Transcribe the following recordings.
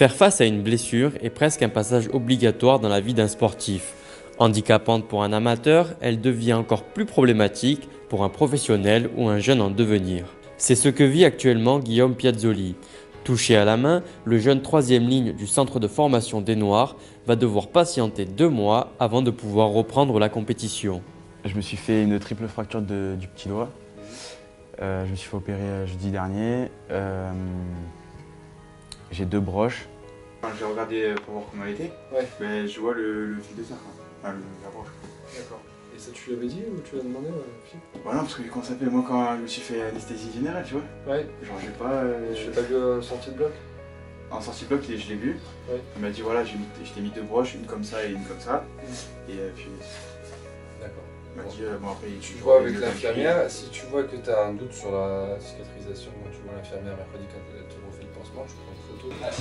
Faire face à une blessure est presque un passage obligatoire dans la vie d'un sportif. Handicapante pour un amateur, elle devient encore plus problématique pour un professionnel ou un jeune en devenir. C'est ce que vit actuellement Guillaume Piazzoli. Touché à la main, le jeune troisième ligne du centre de formation des Noirs va devoir patienter 2 mois avant de pouvoir reprendre la compétition. Je me suis fait une triple fracture du petit doigt. Je me suis fait opérer jeudi dernier. J'ai 2 broches. J'ai regardé pour voir comment elle était, Ouais. mais je vois le fil de fer, enfin, la broche. D'accord. Et ça, tu l'avais dit ou tu l'as demandé Bah non, parce que comment ça s'appelle, moi quand je me suis fait anesthésie générale, tu vois. Ouais. Genre j'ai pas... Je t'ai pas vu sortie de bloc. En sortie de bloc, je l'ai vu. Ouais. Il m'a dit voilà, je t'ai mis 2 broches, une comme ça et une comme ça. Et puis D'accord. il m'a dit bon après Tu vois avec l'infirmière, si tu vois que tu as un doute sur la cicatrisation, quand tu vois l'infirmière mercredi quand elle te refait le pansement, je prends une photo.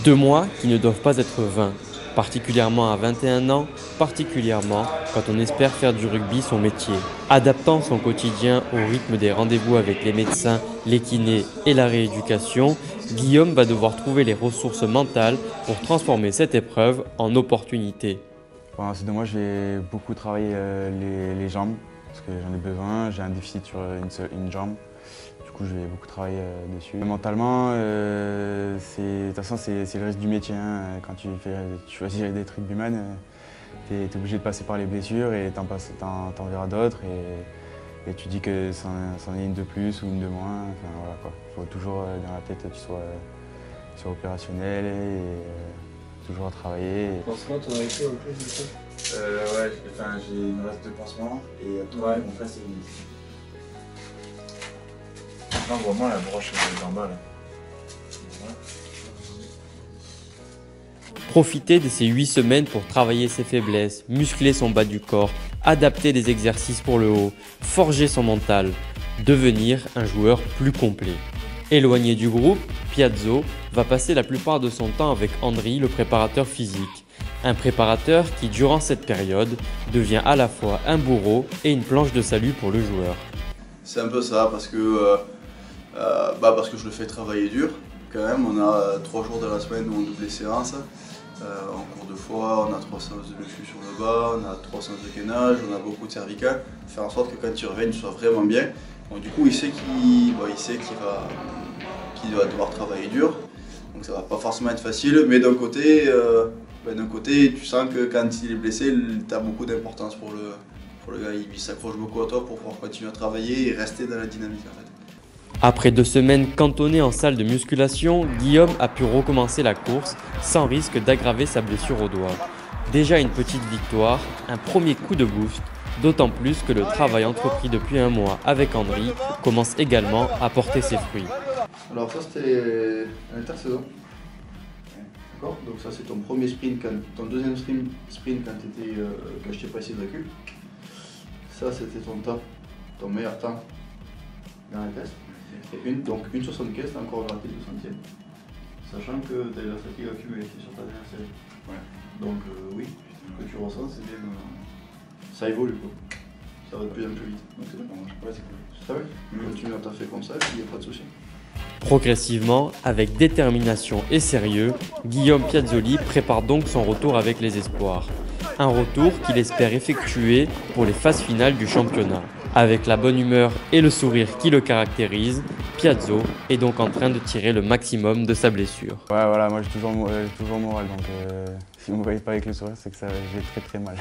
2 mois qui ne doivent pas être vains, particulièrement à 21 ans, particulièrement quand on espère faire du rugby son métier. Adaptant son quotidien au rythme des rendez-vous avec les médecins, les kinés et la rééducation, Guillaume va devoir trouver les ressources mentales pour transformer cette épreuve en opportunité. Pendant ces 2 mois, j'ai beaucoup travaillé les jambes, parce que j'en ai besoin. J'ai un déficit sur une jambe. Du coup, je vais beaucoup travailler dessus. Mentalement, de toute façon, c'est le risque du métier. Hein. Quand tu choisis d'être rugbyman, tu es obligé de passer par les blessures et t'en verras d'autres. Et tu dis que c'en est une de plus ou une de moins. Enfin, voilà, quoi. Il faut toujours dans la tête que tu sois opérationnel et toujours travailler. Pansement, t'en avais fait en plus de ça? Ouais, j'ai une reste de pansement et toi, mon frère c'est une... Non, vraiment la broche d'en bas là. Voilà. Profiter de ces 8 semaines pour travailler ses faiblesses, muscler son bas du corps, adapter des exercices pour le haut, forger son mental, devenir un joueur plus complet. Éloigné du groupe, Piazzo va passer la plupart de son temps avec Andri, le préparateur physique. Un préparateur qui, durant cette période, devient à la fois un bourreau et une planche de salut pour le joueur. C'est un peu ça, parce que je le fais travailler dur. Quand même, on a 3 jours de la semaine où on double les séances. En cours de foie, on a 3 séances de dessus sur le bas, on a 3 séances de gainage, on a beaucoup de cervical. Faire en sorte que quand tu reviennes, tu sois vraiment bien. Donc du coup, il sait qu'il va devoir travailler dur. Donc ça va pas forcément être facile, mais d'un côté, tu sens que quand il est blessé, tu as beaucoup d'importance pour le gars. Il s'accroche beaucoup à toi pour pouvoir continuer à travailler et rester dans la dynamique en fait. Après 2 semaines cantonnées en salle de musculation, Guillaume a pu recommencer la course sans risque d'aggraver sa blessure au doigt. Déjà une petite victoire, un premier coup de boost, d'autant plus que le travail entrepris depuis 1 mois avec Andri commence également à porter ses fruits. Alors ça c'était l'intersaison. D'accord. Donc ça c'est ton premier sprint, ton deuxième sprint quand je t'ai pas essayé de récup. Ça c'était ton temps, ton meilleur temps dans la test. Et donc une 75, t'as encore raté le 60e. Sachant que tu as la fatigue accumulée sur ta dernière série. Ouais. Donc oui, ce que tu ressens c'est bien. Ça évolue quoi. Ça va de plus en plus vite. Donc c'est bon, ouais, c'est cool. Ça va. Continue à taffer comme ça et il n'y a pas de souci. Progressivement, avec détermination et sérieux, Guillaume Piazzoli prépare donc son retour avec les espoirs. Un retour qu'il espère effectuer pour les phases finales du championnat. Avec la bonne humeur et le sourire qui le caractérise, Piazzo est donc en train de tirer le maximum de sa blessure. Ouais, voilà, moi j'ai toujours le moral, donc si vous ne me voyez pas avec le sourire, c'est que j'ai très mal.